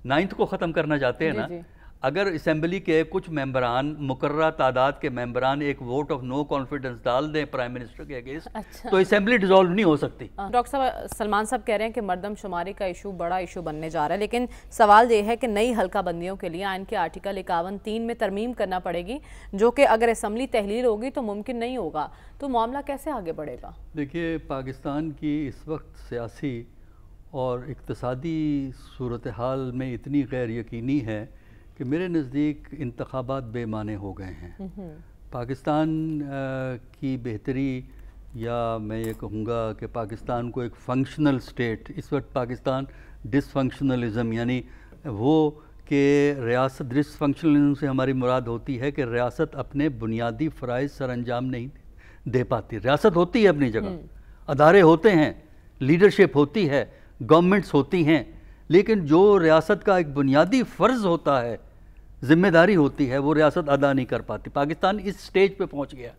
9th کو ختم کرنا چاہتے ہیں نا، اگر اسمبلی کے کچھ ممبران مقررہ تعداد کے ممبران ایک ووٹ آف نو کانفیڈنس ڈال دیں پرائم منسٹر کے اگینسٹ تو اسمبلی ڈیزالو نہیں ہو سکتی۔ ڈاکٹر صاحب، سلمان صاحب کہہ رہے ہیں کہ مردم شماری کا ایشو بڑا ایشو بننے جا رہا ہے، لیکن سوال یہ ہے کہ نئی حلقہ بندیوں کے لیے آئین کے آرٹیکل 51(3) میں ترمیم کرنا پڑے گی، جو کہ اگر اسمبلی تحلیل ہوگی تو ممکن نہیں ہوگا، تو معاملہ کیسے آگے بڑھے گا؟ دیکھیے، پاکستان کی اس وقت سیاسی اور اقتصادی صورتحال میں اتنی غیر یقینی ہے کہ میرے نزدیک انتخابات بے معنی ہو گئے ہیں۔ پاکستان کی بہتری، یا میں یہ کہوں گا کہ پاکستان کو ایک فنکشنل سٹیٹ، اس وقت پاکستان ڈس فنکشنلزم، یعنی وہ کہ ریاست، ڈس فنکشنلزم سے ہماری مراد ہوتی ہے کہ ریاست اپنے بنیادی فرائض سر انجام نہیں دے پاتی۔ ریاست ہوتی ہے اپنی جگہ، ادارے ہوتے ہیں، لیڈرشپ ہوتی ہے، گورنمنٹس ہوتی ہیں، لیکن جو ریاست کا ایک بنیادی فرض ہوتا ہے، ذمہ داری ہوتی ہے، وہ ریاست ادا نہیں کر پاتی۔ پاکستان اس سٹیج پہ پہنچ گیا،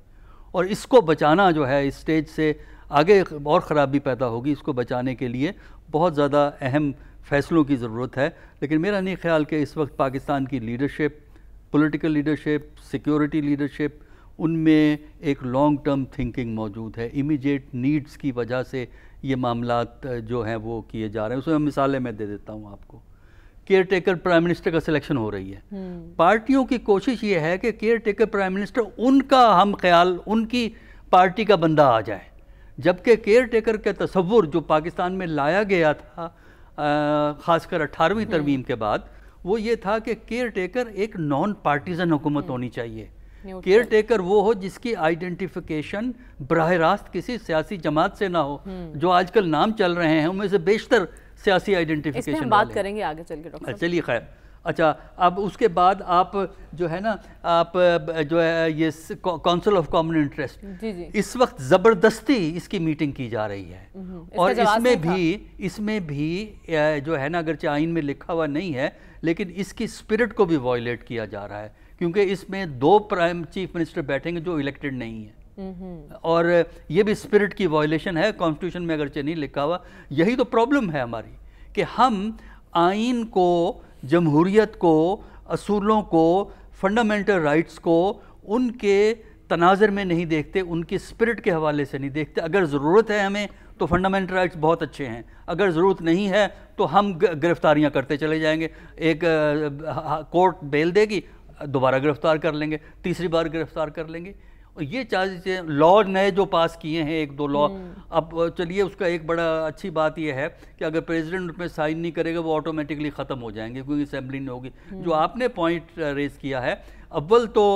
اور اس کو بچانا جو ہے، اس سٹیج سے آگے اور خرابی پیدا ہوگی، اس کو بچانے کے لیے بہت زیادہ اہم فیصلوں کی ضرورت ہے۔ لیکن میرا نہیں خیال کہ اس وقت پاکستان کی leadership, political leadership, security leadership, ان میں ایک لانگ ٹرم تھنکنگ موجود ہے۔ امیڈیٹ نیڈز کی وجہ سے یہ معاملات جو ہیں وہ کیے جا رہے ہیں۔ اس میں مثالیں میں دے دیتا ہوں آپ کو۔ کیئر ٹیکر پرائم منسٹر کا سلیکشن ہو رہی ہے، پارٹیوں کی کوشش یہ ہے کہ کیئر ٹیکر پرائم منسٹر ان کا ہم خیال، ان کی پارٹی کا بندہ آ جائے، جبکہ کیئر ٹیکر کا تصور جو پاکستان میں لایا گیا تھا خاص کر 18ویں ترمیم کے بعد، وہ یہ تھا کہ کیئر ٹیکر ایک نان پارٹیزن حکومت ہونی چاہیے۔ کیئر ٹیکر وہ ہو جس کی آئیڈینٹیفیکیشن براہ راست کسی سیاسی جماعت سے نہ ہو۔ جو آج کل نام چل رہے ہیں ان میں سے بیشتر سیاسی آئیڈینٹیفیکیشن، اس میں بات کریں گے آگے چل کے ڈاکٹر صاحب۔ چلیے خیر، اچھا، اب اس کے بعد آپ جو ہے نا، آپ جو ہے یہ کونسل آف کامن انٹرسٹ، اس وقت زبردستی اس کی میٹنگ کی جا رہی ہے، اور اس میں بھی جو ہے نا، اگرچہ آئین میں لکھا ہوا نہیں ہے، لیکن اس کی اسپرٹ کو بھی وائلیٹ کیا جا رہا ہے، کیونکہ اس میں 2 پرائم چیف منسٹر بیٹھیں گے جو الیکٹڈ نہیں ہیں، اور یہ بھی اسپرٹ کی وائلیشن ہے، کانسٹیٹیوشن میں اگرچہ نہیں لکھا ہوا۔ یہی تو پرابلم ہے ہماری، کہ ہم آئین کو، جمہوریت کو، اصولوں کو، فنڈامنٹل رائٹس کو ان کے تناظر میں نہیں دیکھتے، ان کی اسپرٹ کے حوالے سے نہیں دیکھتے۔ اگر ضرورت ہے ہمیں تو فنڈامنٹل رائٹس بہت اچھے ہیں، اگر ضرورت نہیں ہے تو ہم گرفتاریاں کرتے چلے جائیں گے۔ ایک کورٹ بیل دے گی، دوبارہ گرفتار کر لیں گے، تیسری بار گرفتار کر لیں گے۔ اور یہ چیزیں لاء نئے جو پاس کیے ہیں، 1-2 لاء، اب چلیے اس کا ایک بڑا اچھی بات یہ ہے کہ اگر پریزیڈنٹ میں سائن نہیں کرے گا وہ آٹومیٹکلی ختم ہو جائیں گے، کیونکہ اسمبلی نہیں ہوگی۔ جو آپ نے پوائنٹ ریز کیا ہے، اول تو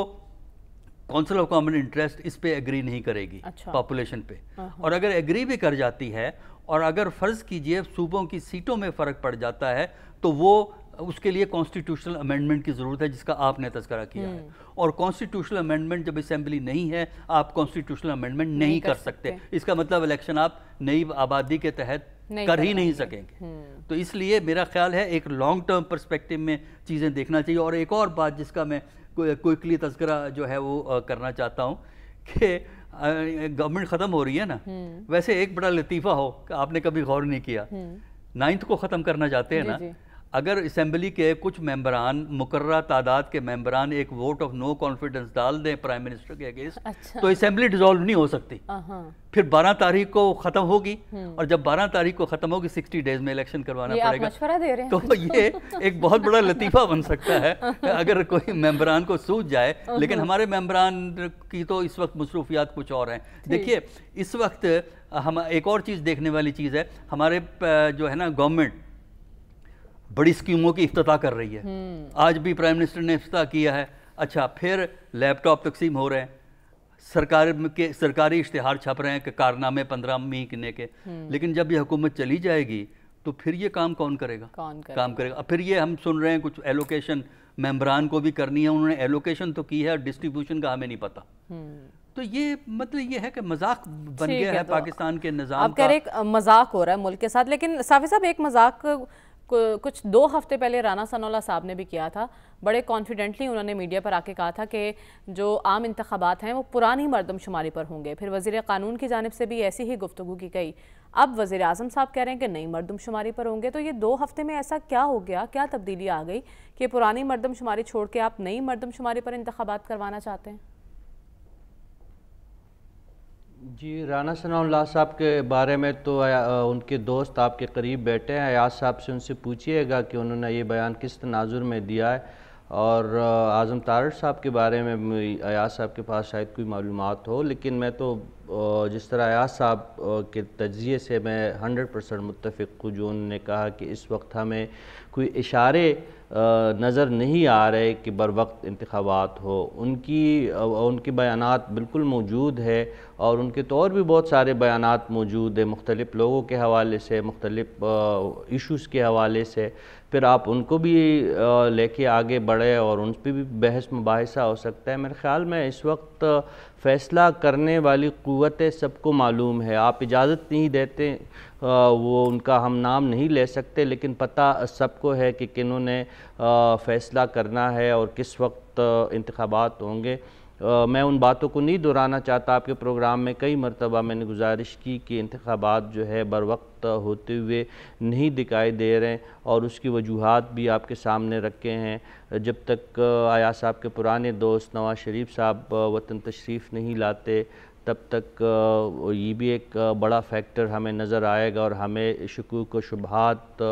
کونسل آف کامن انٹرسٹ اس پہ ایگری نہیں کرے گی پاپولیشن پہ، اور اگر ایگری بھی کر جاتی ہے، اور اگر فرض کیجئے صوبوں کی سیٹوں میں فرق پڑ جاتا ہے، تو وہ اس کے لیے کانسٹیٹیوشنل امینڈمنٹ کی ضرورت ہے، جس کا آپ نے تذکرہ کیا ہے، اور کانسٹیٹیوشنل امینڈمنٹ جب اسمبلی نہیں ہے، آپ کانسٹیٹیوشنل امینڈمنٹ نہیں کر سکتے۔ اس کا مطلب الیکشن آپ نئی آبادی کے تحت کر ہی نہیں سکیں گے۔ تو اس لیے میرا خیال ہے ایک لانگ ٹرم پرسپیکٹو میں چیزیں دیکھنا چاہیے۔ اور ایک اور بات جس کا میں کوئکلی تذکرہ جو ہے وہ کرنا چاہتا ہوں، کہ گورنمنٹ ختم ہو رہی ہے نا، ویسے ایک بڑا لطیفہ ہو کہ آپ نے کبھی غور نہیں کیا، 9th کو ختم کرنا چاہتے ہیں نا، اگر اسمبلی کے کچھ ممبران مقررہ تعداد کے ممبران ایک ووٹ آف نو کانفیڈنس ڈال دیں پرائم منسٹر کے اگینسٹ تو اسمبلی ڈیزالو نہیں ہو سکتی۔ پھر 12 تاریخ کو ختم ہوگی، اور جب 12 تاریخ کو ختم ہوگی 60 ڈیز میں الیکشن کروانا پڑے گا۔ تو یہ ایک بہت بڑا لطیفہ بن سکتا ہے اگر کوئی ممبران کو سوچ جائے، لیکن ہمارے ممبران کی تو اس وقت مصروفیات کچھ اور ہیں۔ دیکھیے اس وقت ہم ایک اور چیز دیکھنے والی چیز ہے، ہمارے جو ہے نا گورنمنٹ بڑی اسکیموں کی افتتاح کر رہی ہے۔ آج بھی پرائم منسٹر نے افتتاح کیا ہے۔ اچھا، پھر لیپ ٹاپ تقسیم ہو رہے ہیں، سرکاری اشتہار چھپ رہے ہیں کہ کارنامے 15 مہینے کے، لیکن جب یہ حکومت چلی جائے گی تو پھر یہ کام کون کرے گا؟ کام کرے گا۔ پھر یہ ہم سن رہے ہیں کچھ ایلوکیشن ممبران کو بھی کرنی ہے، انہوں نے ایلوکیشن تو کی ہے، ڈسٹریبیوشن کا ہمیں نہیں پتہ۔ تو یہ مطلب یہ ہے کہ مذاق بن گیا ہے پاکستان کے نظام کا۔ آپ کہہ رہے ایک مذاق ہو رہا ہے ملک کے ساتھ، لیکن صافی صاحب ایک مذاق کچھ 2 ہفتے پہلے رانا ثناءاللہ صاحب نے بھی کیا تھا، بڑے کانفیڈنٹلی انہوں نے میڈیا پر آ کے کہا تھا کہ جو عام انتخابات ہیں وہ پرانی مردم شماری پر ہوں گے۔ پھر وزیر قانون کی جانب سے بھی ایسی ہی گفتگو کی گئی۔ اب وزیر اعظم صاحب کہہ رہے ہیں کہ نئی مردم شماری پر ہوں گے. تو یہ 2 ہفتے میں ایسا کیا ہو گیا, کیا تبدیلی آ گئی کہ پرانی مردم شماری چھوڑ کے آپ نئی مردم شماری پر انتخابات کروانا چاہتے ہیں؟ جی, رانا ثناء اللہ صاحب کے بارے میں تو ان کے دوست آپ کے قریب بیٹھے ہیں, ایاز صاحب سے ان سے پوچھئے گا کہ انہوں نے یہ بیان کس تناظر میں دیا ہے. اور اعظم طارڑ صاحب کے بارے میں ایاز صاحب کے پاس شاید کوئی معلومات ہو, لیکن میں تو جس طرح ایاز صاحب کے تجزیے سے میں 100% متفق ہوں. جو انہوں نے کہا کہ اس وقت ہمیں کوئی اشارے نظر نہیں آ رہے کہ بر وقت انتخابات ہو. ان کے بیانات بالکل موجود ہے, اور ان کے تو اور بھی بہت سارے بیانات موجود ہیں مختلف لوگوں کے حوالے سے, مختلف ایشوز کے حوالے سے. پھر آپ ان کو بھی لے کے آگے بڑھے اور ان پہ بھی بحث مباحثہ ہو سکتا ہے. میرے خیال میں اس وقت فیصلہ کرنے والی قوتیں سب کو معلوم ہے. آپ اجازت نہیں دیتے, وہ ان کا ہم نام نہیں لے سکتے, لیکن پتہ سب کو ہے کہ کنہوں نے فیصلہ کرنا ہے اور کس وقت انتخابات ہوں گے. میں ان باتوں کو نہیں دہرانا چاہتا. آپ کے پروگرام میں کئی مرتبہ میں نے گزارش کی کہ انتخابات جو ہے بر وقت ہوتے ہوئے نہیں دکھائی دے رہے ہیں, اور اس کی وجوہات بھی آپ کے سامنے رکھے ہیں. جب تک ایاز صاحب کے پرانے دوست نواز شریف صاحب وطن تشریف نہیں لاتے, تب تک یہ بھی ایک بڑا فیکٹر ہمیں نظر آئے گا اور ہمیں شکوک و شبہات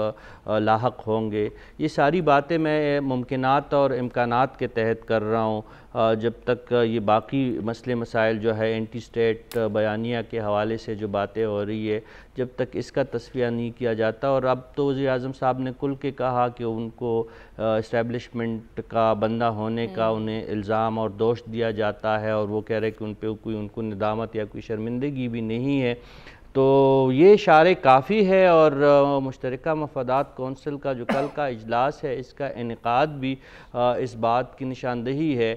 لاحق ہوں گے. یہ ساری باتیں میں ممکنات اور امکانات کے تحت کر رہا ہوں. جب تک یہ باقی مسئلے مسائل جو ہے اینٹی اسٹیٹ بیانیہ کے حوالے سے جو باتیں ہو رہی ہے, جب تک اس کا تصفیہ نہیں کیا جاتا. اور اب تو وزیر اعظم صاحب نے کھل کے کہا کہ ان کو اسٹیبلشمنٹ کا بندہ ہونے کا انہیں الزام اور دوش دیا جاتا ہے, اور وہ کہہ رہے کہ ان پہ کوئی ان کو ندامت یا کوئی شرمندگی بھی نہیں ہے. تو یہ اشارے کافی ہے, اور مشترکہ مفادات کونسل کا جو کل کا اجلاس ہے, اس کا انعقاد بھی اس بات کی نشاندہی ہے.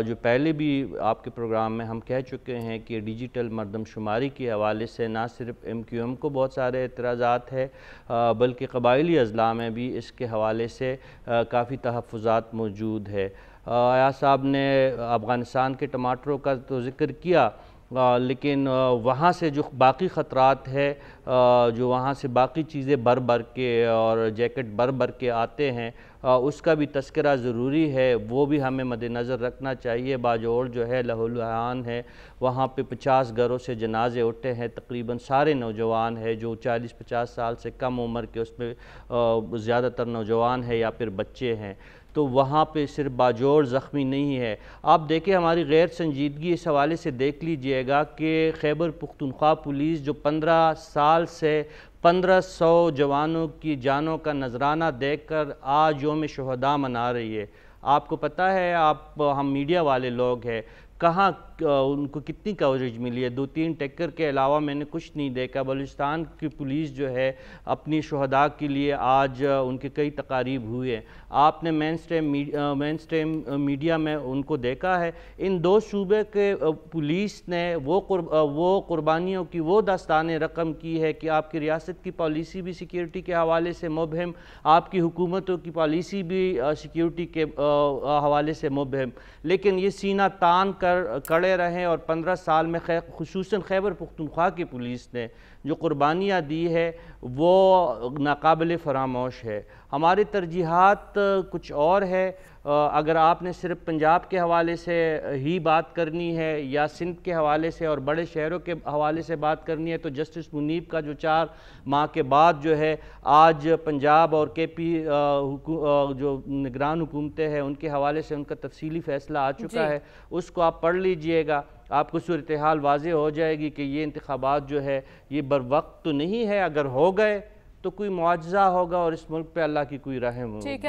جو پہلے بھی آپ کے پروگرام میں ہم کہہ چکے ہیں کہ ڈیجیٹل مردم شماری کے حوالے سے نہ صرف MQM کو بہت سارے اعتراضات ہے, بلکہ قبائلی اضلاع میں بھی اس کے حوالے سے کافی تحفظات موجود ہے. ایاز صاحب نے افغانستان کے ٹماٹروں کا تو ذکر کیا, لیکن وہاں سے جو باقی خطرات ہے, جو وہاں سے باقی چیزیں بھر کے اور جیکٹ بھر کے آتے ہیں, اس کا بھی تذکرہ ضروری ہے. وہ بھی ہمیں مد نظر رکھنا چاہیے. باجوڑ جو ہے لہولہان ہے, وہاں پہ 50 گھروں سے جنازے اٹھے ہیں, تقریباً سارے نوجوان ہیں جو 40-50 سال سے کم عمر کے, اس میں زیادہ تر نوجوان ہیں یا پھر بچے ہیں. تو وہاں پہ صرف باجوڑ زخمی نہیں ہے. آپ دیکھیں ہماری غیر سنجیدگی اس حوالے سے دیکھ لیجئے گا کہ خیبر پختونخوا پولیس جو 15 سال سے 1500 جوانوں کی جانوں کا نذرانہ دیکھ کر آج یوم شہداء منا رہی ہے. آپ کو پتہ ہے, ہم میڈیا والے لوگ ہیں, کہاں ان کو کتنی کوریج ملی ہے؟ 2-3 ٹیکر کے علاوہ میں نے کچھ نہیں دیکھا. بلوچستان کی پولیس جو ہے اپنی شہداء کے لیے آج ان کے کئی تقاریب ہوئے ہیں. آپ نے مین سٹریم میڈیا میں ان کو دیکھا ہے. ان 2 صوبے کے پولیس نے وہ قربانیوں کی وہ داستان رقم کی ہے کہ آپ کی ریاست کی پالیسی بھی سیکیورٹی کے حوالے سے مبہم, آپ کی حکومتوں کی پالیسی بھی سیکیورٹی کے حوالے سے مبہم, لیکن یہ سینہ تان کڑے رہیں. اور 15 سال میں خصوصاً خیبر پختونخوا کی پولیس نے جو قربانیاں دی ہے وہ ناقابل فراموش ہے. ہماری ترجیحات کچھ اور ہے. اگر آپ نے صرف پنجاب کے حوالے سے ہی بات کرنی ہے یا سندھ کے حوالے سے اور بڑے شہروں کے حوالے سے بات کرنی ہے, تو جسٹس منیب کا جو 4 ماہ کے بعد جو ہے آج پنجاب اور KP جو نگران حکومتیں ہیں ان کے حوالے سے ان کا تفصیلی فیصلہ آ چکا ہے. اس کو آپ پڑھ لیجئے گا, آپ کو صورتحال واضح ہو جائے گی کہ یہ انتخابات جو ہے یہ بر وقت تو نہیں ہے. اگر ہو گئے تو کوئی معجزہ ہوگا اور اس ملک پہ اللہ کی کوئی رحم ہوگی.